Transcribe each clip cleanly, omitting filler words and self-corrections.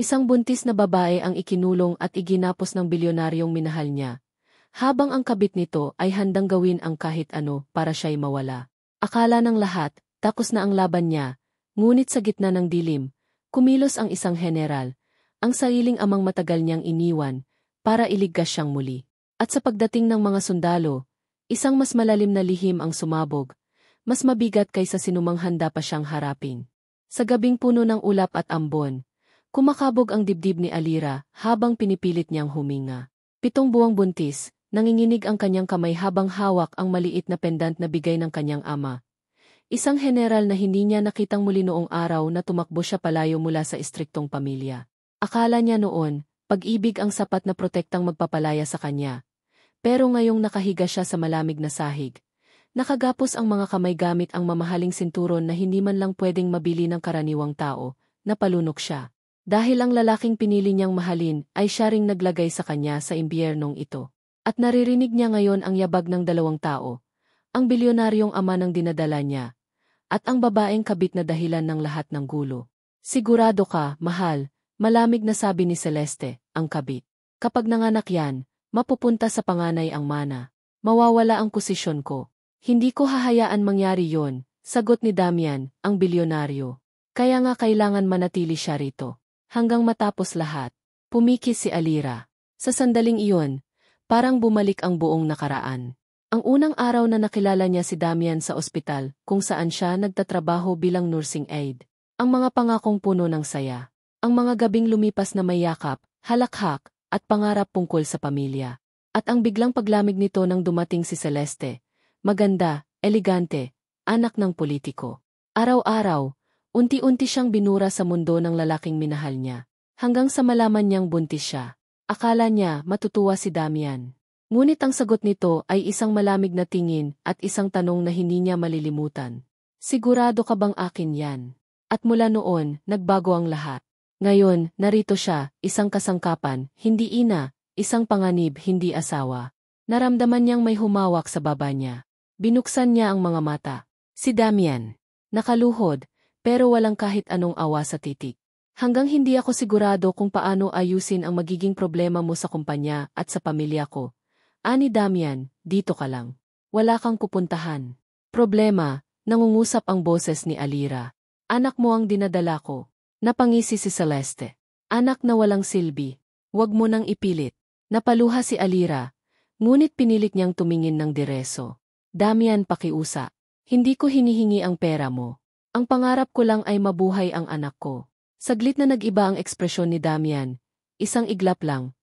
Isang buntis na babae ang ikinulong at iginapos ng bilyonaryong minahal niya, habang ang kabit nito ay handang gawin ang kahit ano para siya'y mawala. Akala ng lahat, tapos na ang laban niya, ngunit sa gitna ng dilim, kumilos ang isang general, ang sariling amang matagal niyang iniwan, para iligtas siyang muli. At sa pagdating ng mga sundalo, isang mas malalim na lihim ang sumabog, mas mabigat kaysa sinumang handa pa siyang harapin. Sa gabing puno ng ulap at ambon, kumakabog ang dibdib ni Alira habang pinipilit niyang huminga. 7 buwang buntis, nanginginig ang kanyang kamay habang hawak ang maliit na pendant na bigay ng kanyang ama. Isang general na hindi niya nakitang muli noong araw na tumakbo siya palayo mula sa istriktong pamilya. Akala niya noon, pag-ibig ang sapat na protektang magpapalaya sa kanya. Pero ngayong nakahiga siya sa malamig na sahig, nakagapos ang mga kamay gamit ang mamahaling sinturon na hindi man lang pwedeng mabili ng karaniwang tao, napalunok siya. Dahil ang lalaking pinili niyang mahalin ay siya ring naglagay sa kanya sa impyernong ito. At naririnig niya ngayon ang yabag ng 2 tao, ang bilyonaryong ama ng dinadala niya, at ang babaeng kabit na dahilan ng lahat ng gulo. Sigurado ka, mahal, malamig na sabi ni Celeste, ang kabit. Kapag nanganak yan, mapupunta sa panganay ang mana. Mawawala ang posisyon ko. Hindi ko hahayaan mangyari yon, sagot ni Damian, ang bilyonaryo. Kaya nga kailangan manatili siya rito. Hanggang matapos lahat, pumikis si Alira. Sa sandaling iyon, parang bumalik ang buong nakaraan. Ang unang araw na nakilala niya si Damian sa ospital, kung saan siya nagtatrabaho bilang nursing aide. Ang mga pangakong puno ng saya. Ang mga gabing lumipas na may yakap, halakhak, at pangarap tungkol sa pamilya. At ang biglang paglamig nito nang dumating si Celeste. Maganda, elegante, anak ng politiko. Araw-araw, unti-unti siyang binura sa mundo ng lalaking minahal niya. Hanggang sa malaman niyang buntis siya. Akala niya matutuwa si Damian. Ngunit ang sagot nito ay isang malamig na tingin at isang tanong na hindi niya malilimutan. Sigurado ka bang akin yan? At mula noon, nagbago ang lahat. Ngayon, narito siya, isang kasangkapan, hindi ina, isang panganib, hindi asawa. Naramdaman niyang may humawak sa baba niya. Binuksan niya ang mga mata. Si Damian. Nakaluhod, pero walang kahit anong awa sa titik. Hanggang hindi ako sigurado kung paano ayusin ang magiging problema mo sa kumpanya at sa pamilya ko. Ani Damian, dito ka lang. Wala kang pupuntahan. Problema, nangungusap ang boses ni Alira. Anak mo ang dinadala ko. Napangisi si Celeste. Anak na walang silbi. Huwag mo nang ipilit. Napaluha si Alira. Ngunit pinilit niyang tumingin ng diretso. Damian, pakiusa. Hindi ko hinihingi ang pera mo. Ang pangarap ko lang ay mabuhay ang anak ko. Saglit na nag-iba ang ekspresyon ni Damian. Isang iglap lang.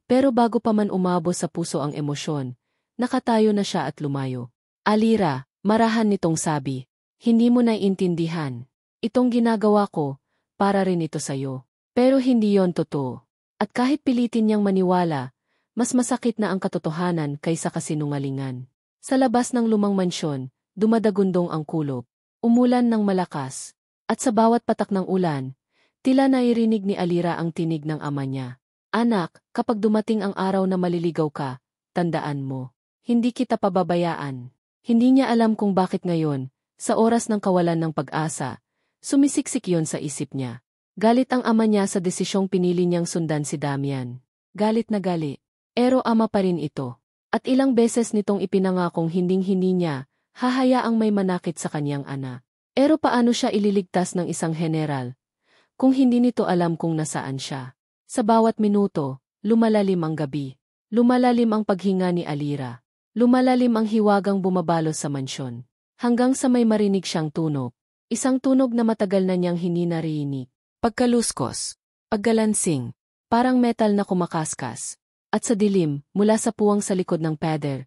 Pero bago pa man umabot sa puso ang emosyon, nakatayo na siya at lumayo. Alira, marahan nitong sabi. Hindi mo naiintindihan. Itong ginagawa ko, para rin ito sayo. Pero hindi yon totoo. At kahit pilitin niyang maniwala, mas masakit na ang katotohanan kaysa kasinungalingan. Sa labas ng lumang mansyon, dumadagundong ang kulob. Umulan ng malakas. At sa bawat patak ng ulan, tila nairinig ni Alira ang tinig ng ama niya. Anak, kapag dumating ang araw na maliligaw ka, tandaan mo. Hindi kita pababayaan. Hindi niya alam kung bakit ngayon, sa oras ng kawalan ng pag-asa, sumisiksik yon sa isip niya. Galit ang ama niya sa desisyong pinili niyang sundan si Damian. Galit na gali. Pero ama pa rin ito. At ilang beses nitong ipinangakong hinding-hindi niya, hahayaang may manakit sa kanyang anak. Pero paano siya ililigtas ng isang general? Kung hindi nito alam kung nasaan siya. Sa bawat minuto, lumalalim ang gabi. Lumalalim ang paghinga ni Alira. Lumalalim ang hiwagang bumabalot sa mansyon. Hanggang sa may marinig siyang tunog. Isang tunog na matagal na niyang hindi narinig. Pagkaluskos. Paggalansing. Parang metal na kumakaskas. At sa dilim, mula sa puwang sa likod ng pader,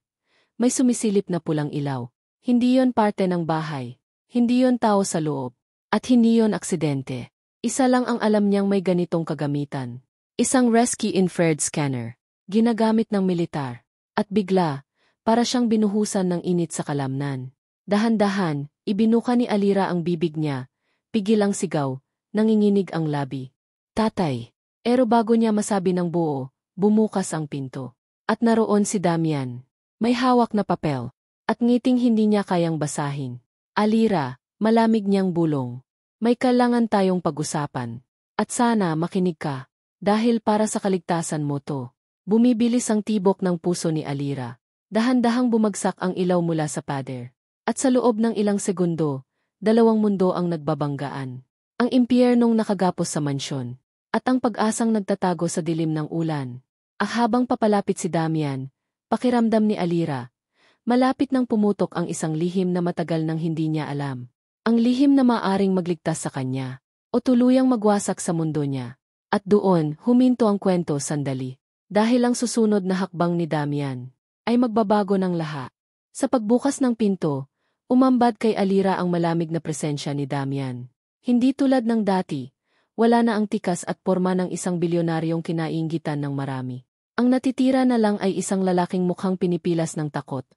may sumisilip na pulang ilaw. Hindi yon parte ng bahay. Hindi yon tao sa loob. At hindi yon aksidente. Isa lang ang alam niyang may ganitong kagamitan. Isang rescue infrared scanner. Ginagamit ng militar. At bigla, para siyang binuhusan ng init sa kalamnan. Dahan-dahan, ibinuka ni Alira ang bibig niya. Pigil ang sigaw, nanginginig ang labi. Tatay. Pero bago niya masabi ng buo, bumukas ang pinto. At naroon si Damian. May hawak na papel. At ngiting hindi niya kayang basahin. Alira, malamig niyang bulong. May kailangan tayong pag-usapan. At sana makinig ka. Dahil para sa kaligtasan mo to. Bumibilis ang tibok ng puso ni Alira. Dahan-dahang bumagsak ang ilaw mula sa pader. At sa loob ng ilang segundo, dalawang mundo ang nagbabanggaan. Ang impyernong nakagapos sa mansyon. At ang pag-asang nagtatago sa dilim ng ulan. Habang papalapit si Damian, pakiramdam ni Alira, malapit nang pumutok ang isang lihim na matagal nang hindi niya alam. Ang lihim na maaring magligtas sa kanya, o tuluyang magwasak sa mundo niya. At doon, huminto ang kwento sandali. Dahil ang susunod na hakbang ni Damian, ay magbabago ng lahat. Sa pagbukas ng pinto, umambad kay Alira ang malamig na presensya ni Damian. Hindi tulad ng dati, wala na ang tikas at porma ng isang bilyonaryong kinainggitan ng marami. Ang natitira na lang ay isang lalaking mukhang pinipilas ng takot.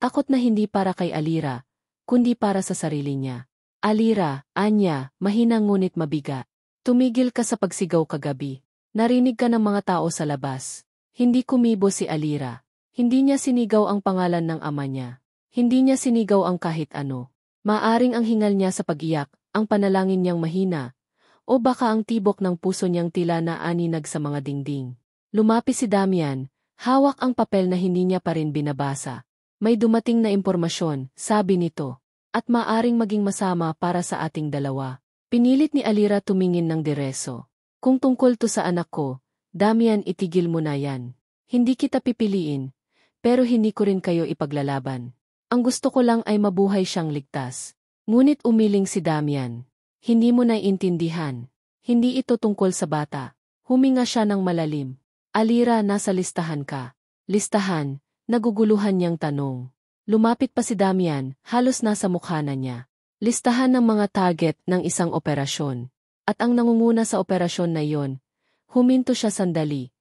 Takot na hindi para kay Alira, kundi para sa sarili niya. Alira, anya, mahina ngunit mabigat. Tumigil ka sa pagsigaw kagabi. Narinig ka ng mga tao sa labas. Hindi kumibo si Alira. Hindi niya sinigaw ang pangalan ng ama niya. Hindi niya sinigaw ang kahit ano. Maaring ang hingal niya sa pag-iyak, ang panalangin niyang mahina, o baka ang tibok ng puso niyang tila na aninag sa mga dingding. Lumapis si Damian, hawak ang papel na hindi niya pa rin binabasa. May dumating na impormasyon, sabi nito, at maaring maging masama para sa ating dalawa. Pinilit ni Alira tumingin ng diretso. Kung tungkol to sa anak ko, Damian, itigil mo na yan. Hindi kita pipiliin, pero hindi ko rin kayo ipaglalaban. Ang gusto ko lang ay mabuhay siyang ligtas. Ngunit umiling si Damian. Hindi mo naiintindihan. Hindi ito tungkol sa bata. Huminga siya ng malalim. Alira, nasa listahan ka. Listahan, naguguluhan niyang tanong. Lumapit pa si Damian, halos nasa mukha na niya. Listahan ng mga target ng isang operasyon. At ang nangunguna sa operasyon na iyon, huminto siya sandali,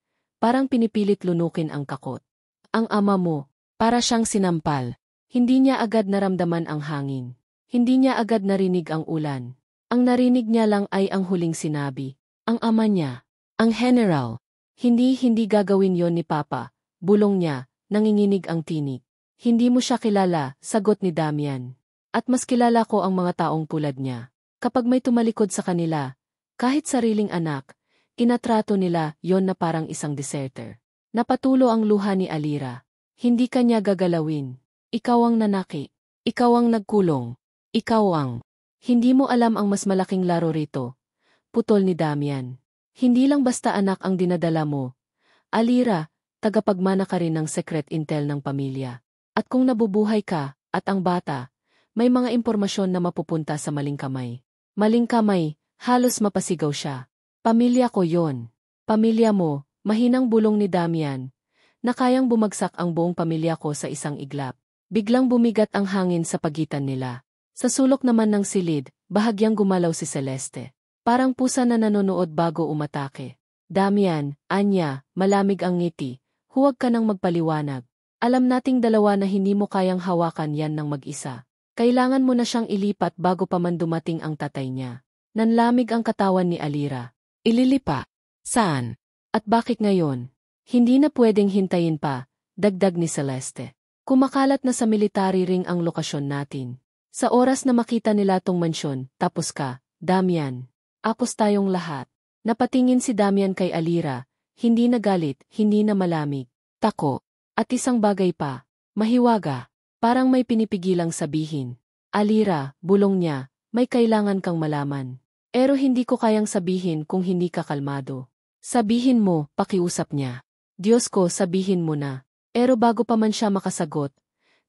parang pinipilit lunukin ang kakot. Ang ama mo, para siyang sinampal. Hindi niya agad naramdaman ang hangin. Hindi niya agad narinig ang ulan. Ang narinig niya lang ay ang huling sinabi. Ang ama niya, ang general. Hindi gagawin yon ni Papa, bulong niya, nanginginig ang tinig. Hindi mo siya kilala, sagot ni Damian. At mas kilala ko ang mga taong tulad niya. Kapag may tumalikod sa kanila, kahit sariling anak, inatrato nila yon na parang isang deserter. Napatulo ang luha ni Alira. Hindi kanya gagalawin. Ikaw ang nanaki. Ikaw ang nagkulong. Ikaw ang. Hindi mo alam ang mas malaking laro rito. Putol ni Damian. Hindi lang basta anak ang dinadala mo. Alira, tagapagmana ka rin ng secret intel ng pamilya. At kung nabubuhay ka, at ang bata, may mga impormasyon na mapupunta sa maling kamay. Maling kamay, halos mapasigaw siya. Pamilya ko yon. Pamilya mo, mahinang bulong ni Damian, na kayang bumagsak ang buong pamilya ko sa isang iglap. Biglang bumigat ang hangin sa pagitan nila. Sa sulok naman ng silid, bahagyang gumalaw si Celeste. Parang pusa na nanonood bago umatake. Damian, anya, malamig ang ngiti. Huwag ka nang magpaliwanag. Alam nating dalawa na hindi mo kayang hawakan yan ng mag-isa. Kailangan mo na siyang ilipat bago pa man dumating ang tatay niya. Nanlamig ang katawan ni Alira. Ililipa? Saan? At bakit ngayon? Hindi na pwedeng hintayin pa, dagdag ni Celeste. Kumakalat na sa military ring ang lokasyon natin. Sa oras na makita nila tong mansyon, tapos ka, Damian. Apos tayong lahat. Napatingin si Damian kay Alira, hindi na galit, hindi na malamig. Tako. At isang bagay pa, mahiwaga. Parang may pinipigilang sabihin. Alira, bulong niya, may kailangan kang malaman. Pero hindi ko kayang sabihin kung hindi ka kalmado. Sabihin mo, pakiusap niya. Diyos ko, sabihin mo na. Pero bago pa man siya makasagot,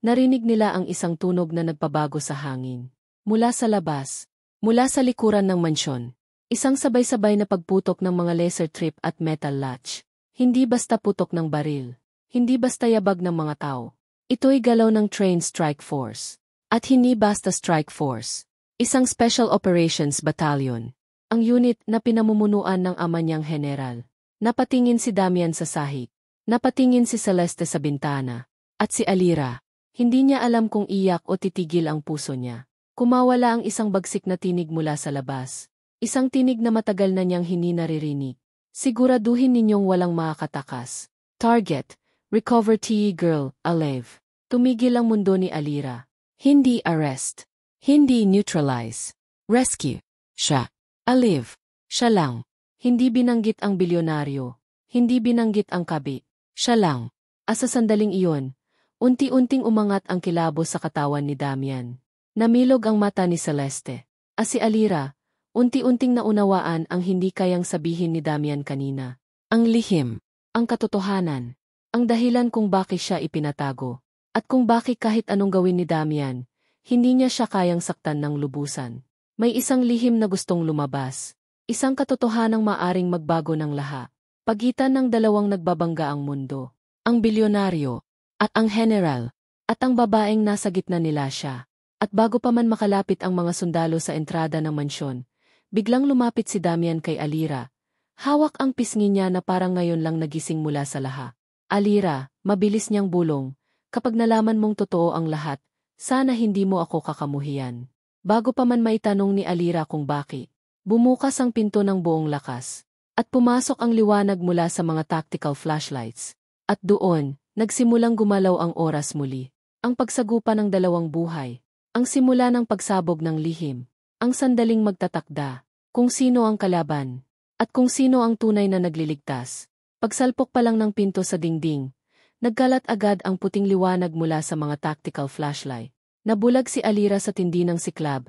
narinig nila ang isang tunog na nagpabago sa hangin. Mula sa labas, mula sa likuran ng mansyon. Isang sabay-sabay na pagputok ng mga laser trip at metal latch. Hindi basta putok ng baril. Hindi basta yabag ng mga tao. Ito'y galaw ng Trained Strike Force. At hindi basta strike force. Isang Special Operations Battalion. Ang unit na pinamumunuan ng ama niyang general. Napatingin si Damian sa sahig. Napatingin si Celeste sa bintana. At si Alira. Hindi niya alam kung iyak o titigil ang puso niya. Kumawala ang isang bagsik na tinig mula sa labas. Isang tinig na matagal na niyang hindi naririnig. Siguraduhin ninyong walang makakatakas. Target. Recover TE girl, alive. Tumigil ang mundo ni Alira. Hindi arrest. Hindi neutralize. Rescue. Siya. Alive. Siya lang. Hindi binanggit ang bilyonaryo. Hindi binanggit ang kabi. Siya lang. Sa sandaling iyon, unti-unting umangat ang kilabot sa katawan ni Damian. Namilog ang mata ni Celeste. Si Alira, unti-unting naunawaan ang hindi kayang sabihin ni Damian kanina. Ang lihim, ang katotohanan, ang dahilan kung bakit siya ipinatago, at kung bakit kahit anong gawin ni Damian, hindi niya siya kayang saktan ng lubusan. May isang lihim na gustong lumabas, isang katotohanang maaring magbago ng lahat. Pagitan ng dalawang nagbabangga ang mundo, ang bilyonaryo, at ang general, at ang babaeng nasa gitna nila siya. At bago pa man makalapit ang mga sundalo sa entrada ng mansyon, biglang lumapit si Damian kay Alira. Hawak ang pisngi niya na parang ngayon lang nagising mula sa laha. Alira, mabilis niyang bulong, kapag nalaman mong totoo ang lahat, sana hindi mo ako kakamuhian. Bago pa man maitanong ni Alira kung bakit, bumukas ang pinto ng buong lakas, at pumasok ang liwanag mula sa mga tactical flashlights. At doon, nagsimulang gumalaw ang oras muli. Ang pagsagupa ng dalawang buhay, ang simula ng pagsabog ng lihim, ang sandaling magtatakda, kung sino ang kalaban, at kung sino ang tunay na nagliligtas. Pagsalpok pa lang ng pinto sa dingding, nagkalat agad ang puting liwanag mula sa mga tactical flashlight. Nabulag si Alira sa tindi ng siklab,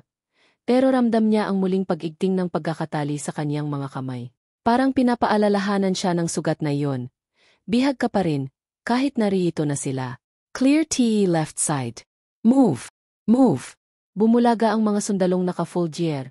pero ramdam niya ang muling pag-igting ng pagkakatali sa kanyang mga kamay. Parang pinapaalalahanan siya ng sugat na iyon. Bihag ka pa rin, kahit narito na sila. Clear TE left side. Move! Move! Bumulaga ang mga sundalong naka-full gear.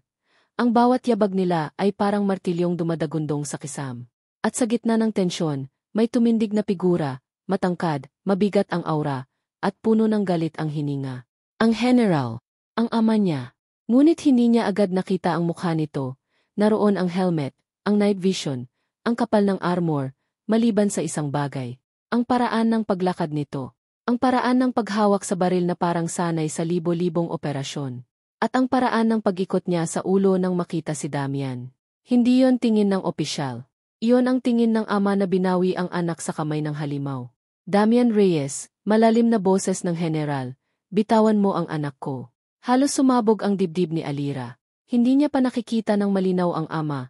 Ang bawat yabag nila ay parang martilyong dumadagundong sa kisam. At sa gitna ng tensyon, may tumindig na figura, matangkad, mabigat ang aura, at puno ng galit ang hininga. Ang general, ang ama niya. Ngunit hindi niya agad nakita ang mukha nito. Naroon ang helmet, ang night vision, ang kapal ng armor, maliban sa isang bagay. Ang paraan ng paglakad nito. Ang paraan ng paghawak sa baril na parang sanay sa libo-libong operasyon. At ang paraan ng pag-ikot niya sa ulo nang makita si Damian. Hindi yon tingin ng opisyal. Iyon ang tingin ng ama na binawi ang anak sa kamay ng halimaw. Damian Reyes, malalim na boses ng general, bitawan mo ang anak ko. Halos sumabog ang dibdib ni Alira. Hindi niya pa nakikita ng malinaw ang ama.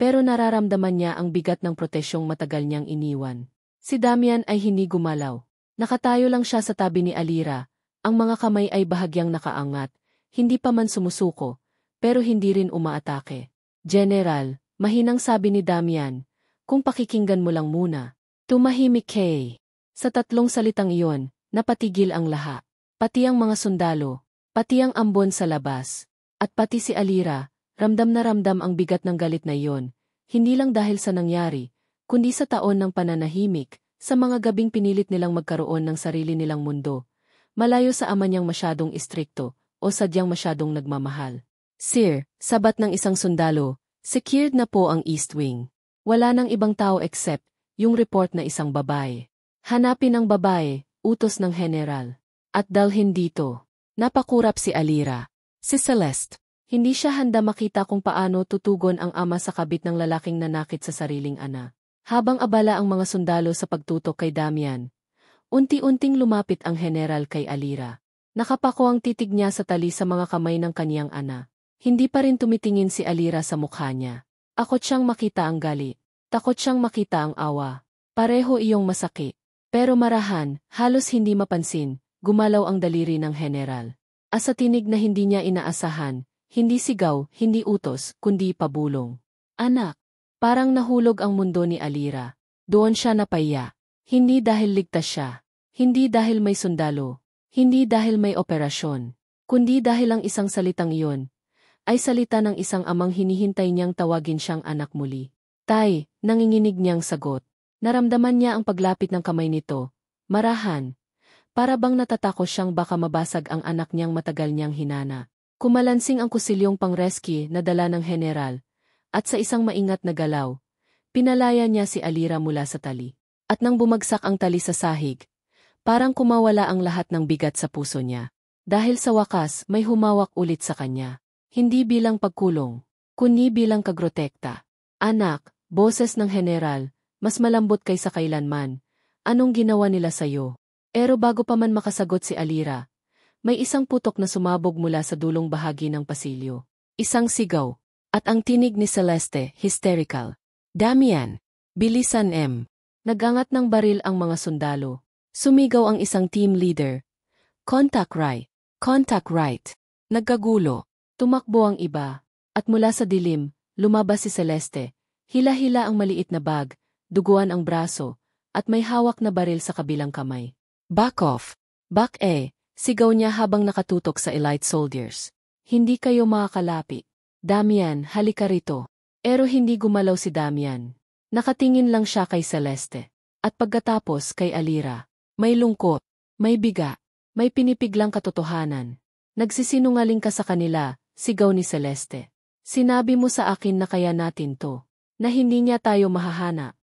Pero nararamdaman niya ang bigat ng protesyong matagal niyang iniwan. Si Damian ay hindi gumalaw. Nakatayo lang siya sa tabi ni Alira. Ang mga kamay ay bahagyang nakaangat. Hindi pa man sumusuko, pero hindi rin umaatake. General, mahinang sabi ni Damian, kung pakikinggan mo lang muna. Tumahimik kay. Sa tatlong salitang iyon, napatigil ang lahat. Pati ang mga sundalo, pati ang ambon sa labas, at pati si Alira, ramdam na ramdam ang bigat ng galit na iyon, hindi lang dahil sa nangyari, kundi sa taon ng pananahimik, sa mga gabing pinilit nilang magkaroon ng sarili nilang mundo, malayo sa ama niyang masyadong istrikto, o sadyang masyadong nagmamahal. Sir, sabat ng isang sundalo, secured na po ang East Wing. Wala nang ibang tao except yung report na isang babae. Hanapin ang babae, utos ng general. At dalhin dito. Napakurap si Alira. Si Celeste. Hindi siya handa makita kung paano tutugon ang ama sa kabit ng lalaking nanakit sa sariling ana. Habang abala ang mga sundalo sa pagtutok kay Damian, unti-unting lumapit ang general kay Alira. Nakapako ang titig niya sa tali sa mga kamay ng kaniyang ana. Hindi pa rin tumitingin si Alira sa mukha niya. Takot siyang makita ang galit. Takot siyang makita ang awa. Pareho iyong masakit. Pero marahan, halos hindi mapansin, gumalaw ang daliri ng general. Sa tinig na hindi niya inaasahan, hindi sigaw, hindi utos, kundi pabulong. Anak! Parang nahulog ang mundo ni Alira. Doon siya napaya. Hindi dahil ligtas siya. Hindi dahil may sundalo. Hindi dahil may operasyon, kundi dahil ang isang salitang iyon, ay salita ng isang amang hinihintay niyang tawagin siyang anak muli. Tay, nanginginig niyang sagot. Naramdaman niya ang paglapit ng kamay nito. Marahan. Para bang natatakot siyang baka mabasag ang anak niyang matagal niyang hinana. Kumalansing ang kusilyong pang-rescue na dala ng general, at sa isang maingat na galaw, pinalaya niya si Alira mula sa tali. At nang bumagsak ang tali sa sahig, parang kumawala ang lahat ng bigat sa puso niya. Dahil sa wakas may humawak ulit sa kanya. Hindi bilang pagkulong, kundi bilang kagrotekta. Anak, boses ng general, mas malambot kaysa kailanman. Anong ginawa nila sa'yo? Pero bago pa man makasagot si Alira, may isang putok na sumabog mula sa dulong bahagi ng pasilyo. Isang sigaw. At ang tinig ni Celeste, hysterical. Damian! Bilisan M. Nagangat ng baril ang mga sundalo. Sumigaw ang isang team leader. Contact right. Contact right. Nagkagulo. Tumakbo ang iba. At mula sa dilim, lumabas si Celeste. Hila-hila ang maliit na bag, duguan ang braso, at may hawak na baril sa kabilang kamay. Back off! Back sigaw niya habang nakatutok sa elite soldiers. Hindi kayo makakalapi. Damian, halika rito. Pero hindi gumalaw si Damian. Nakatingin lang siya kay Celeste. At pagkatapos kay Alira. May lungkot, may biga, may pinipiglang katotohanan. Nagsisinungaling ka sa kanila, sigaw ni Celeste. Sinabi mo sa akin na kaya natin to. Na hindi niya tayo mahahana.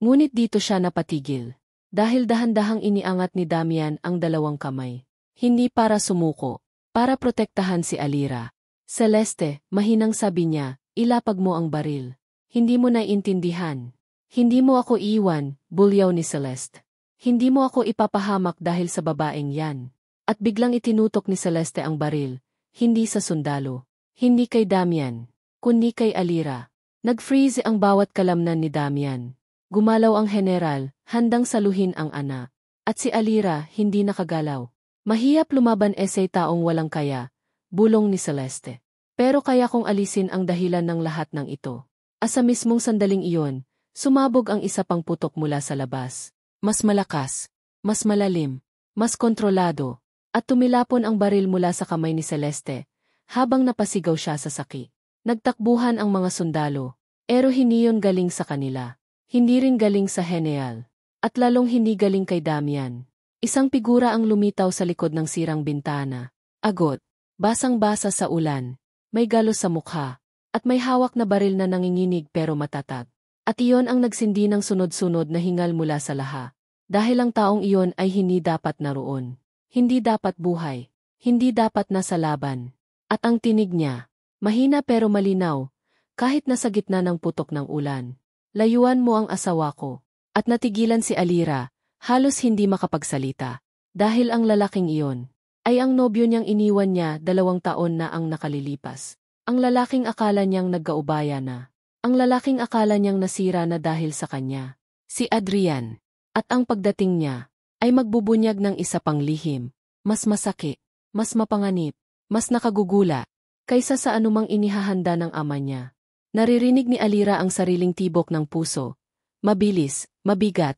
Ngunit dito siya napatigil. Dahil dahan-dahang iniangat ni Damian ang dalawang kamay. Hindi para sumuko, para protektahan si Alira. Celeste, mahinang sabi niya, ilapag mo ang baril. Hindi mo naiintindihan. Hindi mo ako iwan, bulyaw ni Celeste. Hindi mo ako ipapahamak dahil sa babaeng yan. At biglang itinutok ni Celeste ang baril, hindi sa sundalo. Hindi kay Damian, kundi kay Alira. Nag-freeze ang bawat kalamnan ni Damian. Gumalaw ang general, handang saluhin ang anak. At si Alira, hindi nakagalaw. Mahirap lumaban taong walang kaya, bulong ni Celeste. Pero kaya kong alisin ang dahilan ng lahat ng ito. Sa mismong sandaling iyon, sumabog ang isa pang putok mula sa labas. Mas malakas, mas malalim, mas kontrolado, at tumilapon ang baril mula sa kamay ni Celeste, habang napasigaw siya sa saki. Nagtakbuhan ang mga sundalo, pero hindi yon galing sa kanila. Hindi rin galing sa general, at lalong hindi galing kay Damian. Isang figura ang lumitaw sa likod ng sirang bintana. Agot, basang-basa sa ulan, may galos sa mukha, at may hawak na baril na nanginginig pero matatag. At iyon ang nagsindi ng sunod-sunod na hingal mula sa laha. Dahil ang taong iyon ay hindi dapat naroon. Hindi dapat buhay. Hindi dapat nasa laban. At ang tinig niya, mahina pero malinaw, kahit nasa gitna ng putok ng ulan. Layuan mo ang asawa ko. At natigilan si Alira, halos hindi makapagsalita. Dahil ang lalaking iyon, ay ang nobyo niyang iniwan niya 2 taon na ang nakalilipas. Ang lalaking akala niyang nagkaubaya na. Ang lalaking akala niyang nasira na dahil sa kanya. Si Adrian. At ang pagdating niya, ay magbubunyag ng isa pang lihim. Mas masakit, mas mapanganib, mas nakagugula, kaysa sa anumang inihahanda ng ama niya. Naririnig ni Alira ang sariling tibok ng puso. Mabilis, mabigat,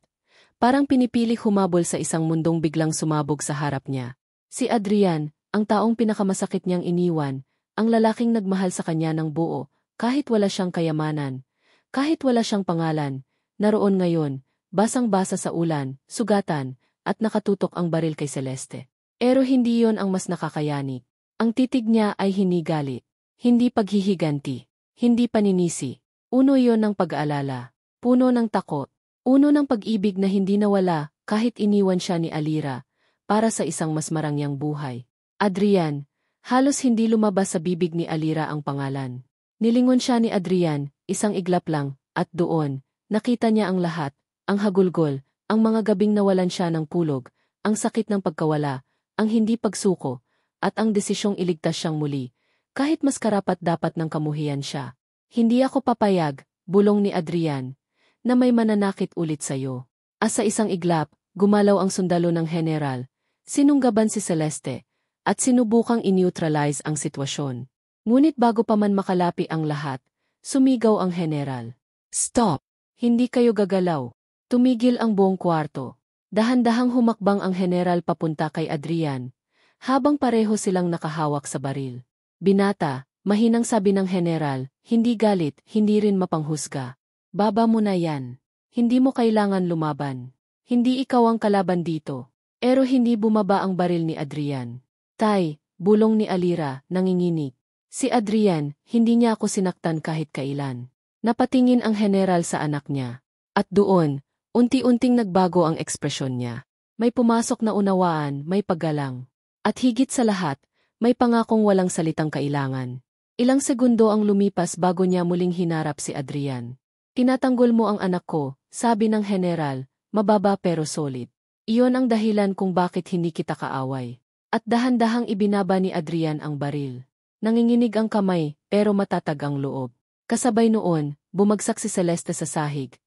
parang pinipili humabol sa isang mundong biglang sumabog sa harap niya. Si Adrian, ang taong pinakamasakit niyang iniwan, ang lalaking nagmahal sa kanya ng buo, kahit wala siyang kayamanan, kahit wala siyang pangalan, naroon ngayon, basang-basa sa ulan, sugatan, at nakatutok ang baril kay Celeste. Pero hindi yon ang mas nakakayanig. Ang titig niya ay hindi galit, hindi paghihiganti, hindi paninisi. Uno yon ng pag-aalala, puno ng takot, uno ng pag-ibig na hindi nawala kahit iniwan siya ni Alira para sa isang mas marangyang buhay. Adrian, halos hindi lumabas sa bibig ni Alira ang pangalan. Nilingon siya ni Adrian, isang iglap lang, at doon, nakita niya ang lahat, ang hagulgol, ang mga gabing nawalan siya ng kulog, ang sakit ng pagkawala, ang hindi pagsuko, at ang desisyong iligtas siyang muli, kahit mas karapat-dapat ng kamuhian siya. Hindi ako papayag, bulong ni Adrian, na may mananakit ulit sa'yo. Sa isang iglap, gumalaw ang sundalo ng general, sinunggaban si Celeste, at sinubukang in-neutralize ang sitwasyon. Ngunit bago pa man makalapi ang lahat, sumigaw ang general. Stop! Hindi kayo gagalaw. Tumigil ang buong kwarto. Dahan-dahang humakbang ang general papunta kay Adrian, habang pareho silang nakahawak sa baril. Binata, mahinang sabi ng general, hindi galit, hindi rin mapanghusga. Baba mo na yan. Hindi mo kailangan lumaban. Hindi ikaw ang kalaban dito. Pero hindi bumaba ang baril ni Adrian. Tay, bulong ni Alira, nanginginig. Si Adrian, hindi niya ako sinaktan kahit kailan. Napatingin ang general sa anak niya. At doon, unti-unting nagbago ang ekspresyon niya. May pumasok na unawaan, may paggalang. At higit sa lahat, may pangakong walang salitang kailangan. Ilang segundo ang lumipas bago niya muling hinarap si Adrian. Tinatanggol mo ang anak ko, sabi ng general, mababa pero solid. Iyon ang dahilan kung bakit hindi kita kaaway. At dahan-dahang ibinaba ni Adrian ang baril. Nanginginig ang kamay, pero matatag ang loob. Kasabay noon, bumagsak si Celeste sa sahig.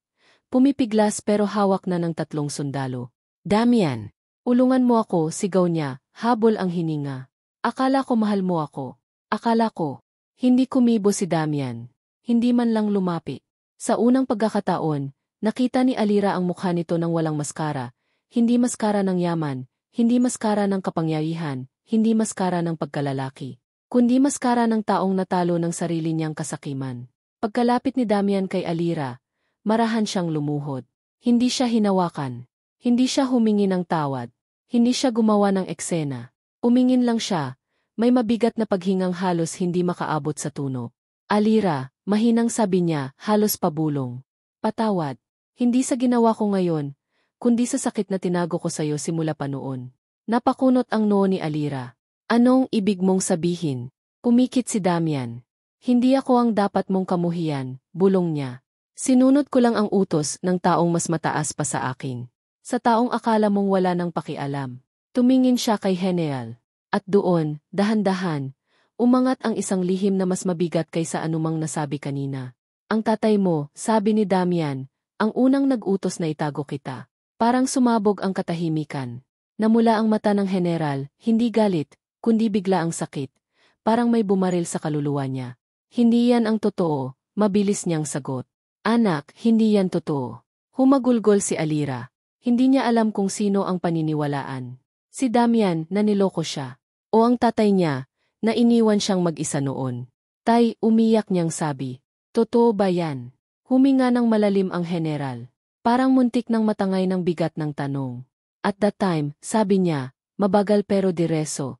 Pumipiglas pero hawak na ng 3 sundalo. Damian! Ulungan mo ako, sigaw niya, habol ang hininga. Akala ko mahal mo ako. Akala ko. Hindi kumibo si Damian. Hindi man lang lumapi. Sa unang pagkakataon, nakita ni Alira ang mukha nito ng walang maskara. Hindi maskara ng yaman, hindi maskara ng kapangyarihan, hindi maskara ng pagkalalaki. Kundi maskara ng taong natalo ng sarili niyang kasakiman. Pagkalapit ni Damian kay Alira, marahan siyang lumuhod. Hindi siya hinawakan. Hindi siya humingi ng tawad. Hindi siya gumawa ng eksena. Umingin lang siya, may mabigat na paghingang halos hindi makaabot sa tunog. Alira, mahinang sabi niya, halos pabulong. Patawad. Hindi sa ginawa ko ngayon, kundi sa sakit na tinago ko sa'yo simula pa noon. Napakunot ang noo ni Alira. Anong ibig mong sabihin? Pumikit si Damian. Hindi ako ang dapat mong kamuhian, bulong niya. Sinunod ko lang ang utos ng taong mas mataas pa sa akin. Sa taong akala mong wala nang pakialam. Tumingin siya kay General. At doon, dahan-dahan, umangat ang isang lihim na mas mabigat kaysa anumang nasabi kanina. Ang tatay mo, sabi ni Damian, ang unang nag-utos na itago kita. Parang sumabog ang katahimikan. Namula ang mata ng General, hindi galit, kundi bigla ang sakit. Parang may bumaril sa kaluluwa niya. Hindi yan ang totoo, mabilis niyang sagot. Anak, hindi yan totoo. Humagulgol si Alira. Hindi niya alam kung sino ang paniniwalaan. Si Damian na niloko siya. O ang tatay niya, na iniwan siyang mag-isa noon. Tay, umiyak niyang sabi. Totoo ba yan? Huminga ng malalim ang General. Parang muntik ng matangay ng bigat ng tanong. At that time, sabi niya, mabagal pero direso.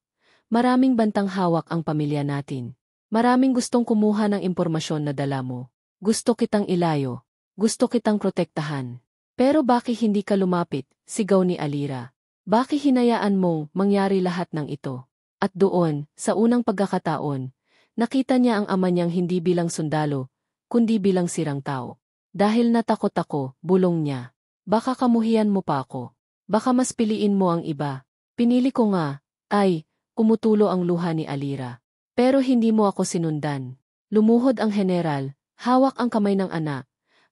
Maraming bantang hawak ang pamilya natin. Maraming gustong kumuha ng impormasyon na dala mo. Gusto kitang ilayo. Gusto kitang protektahan. Pero bakit hindi ka lumapit, sigaw ni Alira. Bakit hinayaan mong mangyari lahat ng ito? At doon, sa unang pagkakataon, nakita niya ang ama niyang hindi bilang sundalo, kundi bilang sirang tao. Dahil natakot ako, bulong niya. Baka kamuhian mo pa ako. Baka mas piliin mo ang iba. Pinili ko nga, ay, umutulo ang luha ni Alira. Pero hindi mo ako sinundan. Lumuhod ang General, hawak ang kamay ng anak.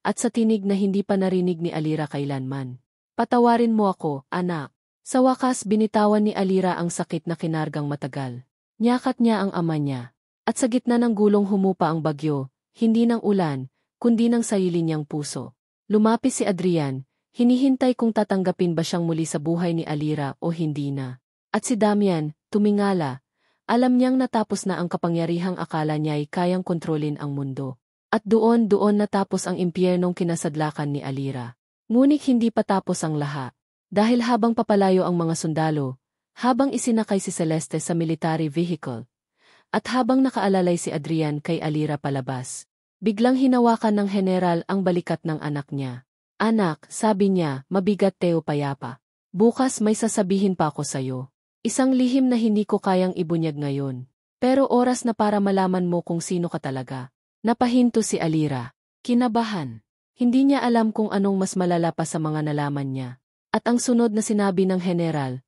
At sa tinig na hindi pa narinig ni Alira kailanman. Patawarin mo ako, anak. Sa wakas binitawan ni Alira ang sakit na kinargang matagal. Niyakat niya ang ama niya. At sa gitna ng gulong humupa ang bagyo, hindi ng ulan, kundi ng sarili niyang puso. Lumapis si Adrian, hinihintay kung tatanggapin ba siyang muli sa buhay ni Alira o hindi na. At si Damian, tumingala. Alam niyang natapos na ang kapangyarihang akala niya'y kayang kontrolin ang mundo. At doon natapos ang impyernong kinasadlakan ni Alira. Ngunit hindi pa tapos ang lahat. Dahil habang papalayo ang mga sundalo, habang isinakay si Celeste sa military vehicle, at habang nakaalalay si Adrian kay Alira palabas, biglang hinawakan ng General ang balikat ng anak niya. Anak, sabi niya, mabigat Teo Payapa. Bukas may sasabihin pa ako sa'yo. Isang lihim na hindi ko kayang ibunyag ngayon. Pero oras na para malaman mo kung sino ka talaga. Napahinto si Alira. Kinabahan. Hindi niya alam kung anong mas malala pa sa mga nalaman niya. At ang sunod na sinabi ng General,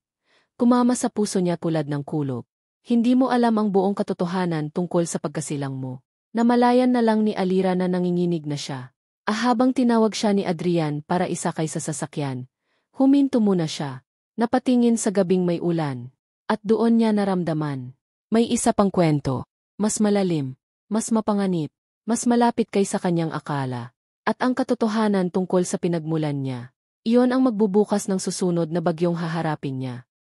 kumama sa puso niya tulad ng kulog. Hindi mo alam ang buong katotohanan tungkol sa pagkasilang mo. Namalayan na lang ni Alira na nanginginig na siya. Habang tinawag siya ni Adrian para isakay sa sasakyan, huminto muna siya. Napatingin sa gabing may ulan. At doon niya naramdaman. May isa pang kwento. Mas malalim. Mas mapanganib. Mas malapit kaysa kanyang akala. At ang katotohanan tungkol sa pinagmulan niya. Iyon ang magbubukas ng susunod na bagyong haharapin niya.